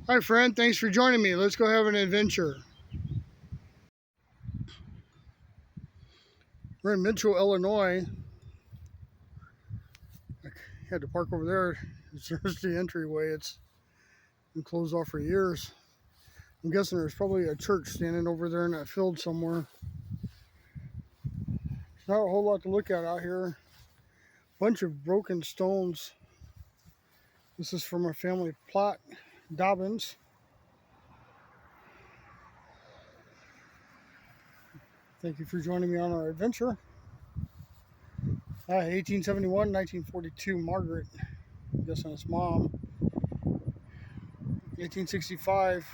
Hi friend, thanks for joining me. Let's go have an adventure. We're in Mitchell, Illinois. I had to park over there. It's just the entryway. It's been closed off for years. I'm guessing there's probably a church standing over there in that field somewhere. There's not a whole lot to look at out here. Bunch of broken stones. This is from our family plot, Dobbins. Thank you for joining me on our adventure. 1871, 1942, Margaret. I'm guessing it's mom. 1865,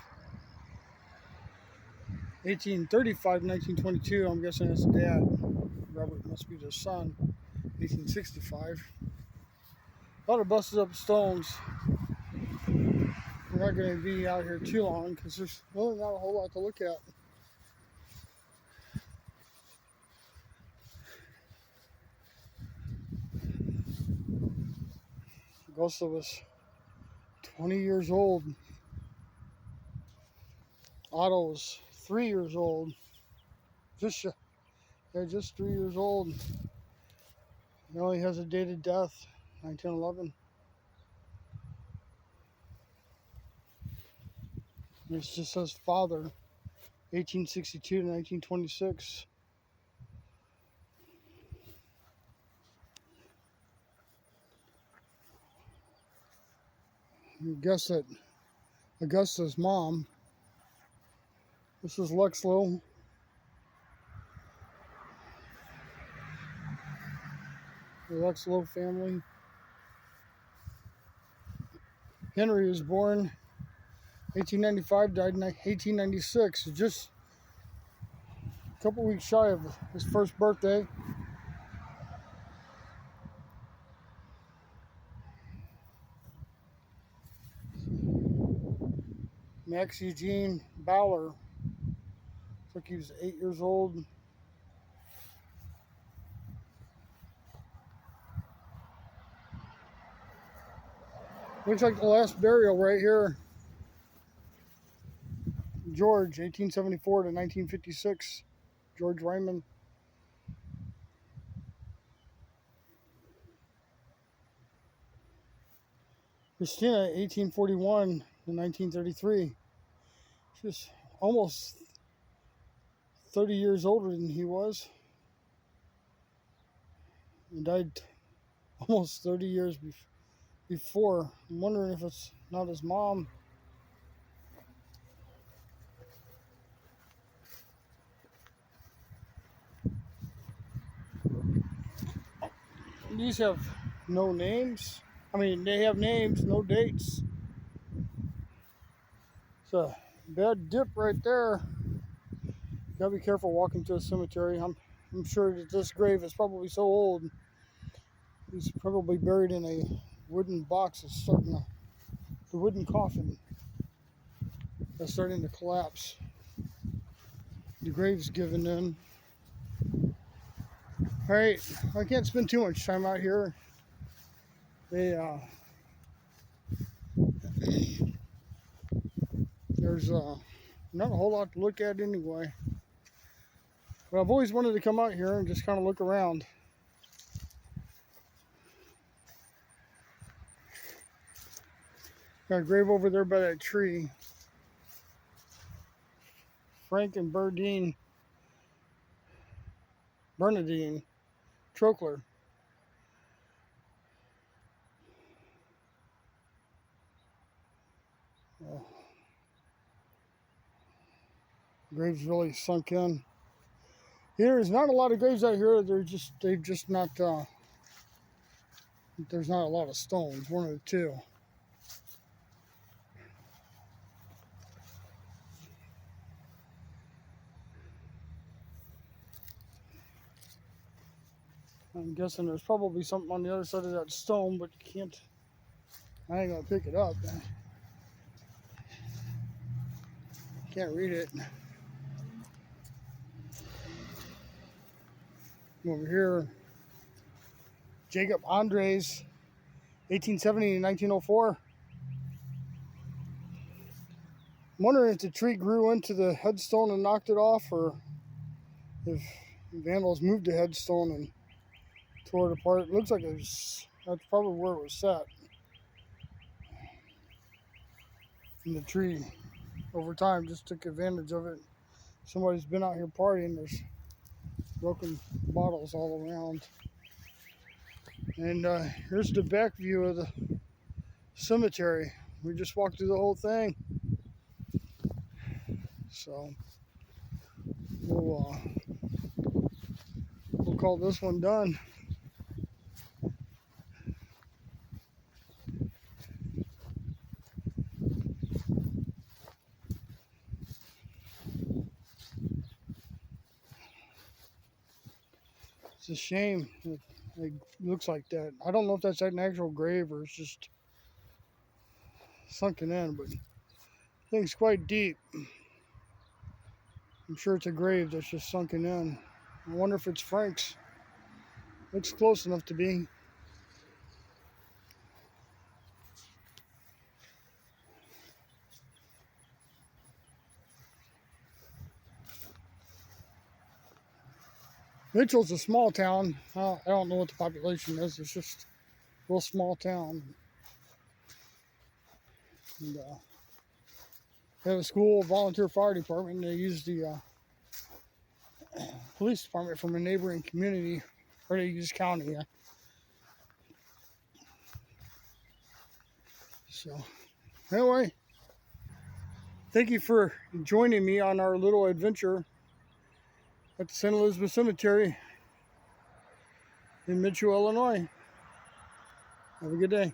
1835, 1922. I'm guessing it's dad. Robert must be the son. 1865. A lot of busted up stones. We're not going to be out here too long because there's really not a whole lot to look at. Augusta was 20 years old. Otto was 3 years old. Just 3 years old. He only has a date of death, 1911. This just says father, 1862 to 1926. I guess that Augusta's mom. This is Luxlow. The Luxlow family. Henry was born 1895, died in 1896. Just a couple weeks shy of his first birthday. Max Eugene Bowler. Looks like he was 8 years old. Looks like the last burial right here. George, 1874 to 1956. George Ryman. Christina, 1841 to 1933. She's almost 30 years older than he was. And died almost 30 years before. I'm wondering if it's not his mom. These have no names. I mean, they have names, no dates. It's a bad dip right there. Gotta be careful walking to a cemetery. I'm sure that this grave is probably so old. He's probably buried in a wooden box. It's starting to, the wooden coffin is starting to collapse. The grave's giving in. All right, I can't spend too much time out here. There's not a whole lot to look at anyway. But I've always wanted to come out here and just kind of look around. Got a grave over there by that tree. Frank and Bernadine Trokler. Oh. Graves really sunk in. There's not a lot of graves out here. They've just not. There's not a lot of stones. One or two. I'm guessing there's probably something on the other side of that stone, but you can't. I ain't gonna pick it up. Can't read it. Over here, Jacob Andres, 1870 to 1904. I'm wondering if the tree grew into the headstone and knocked it off, or if vandals moved the headstone and tore it apart. It looks like that's probably where it was set. And the tree, over time, just took advantage of it. Somebody's been out here partying. There's broken bottles all around. And here's the back view of the cemetery. We just walked through the whole thing. So we'll call this one done. It's a shame that it looks like that. I don't know if that's an actual grave or it's just sunken in, but the thing's quite deep. I'm sure it's a grave that's just sunken in. I wonder if it's Frank's. Looks close enough to be. Mitchell's a small town. I don't know what the population is. It's just a real small town. And, they have a school, volunteer fire department. And they use the police department from a neighboring community, or they use county. So, anyway, thank you for joining me on our little adventure at the St. Elizabeth Cemetery in Mitchell, Illinois. Have a good day.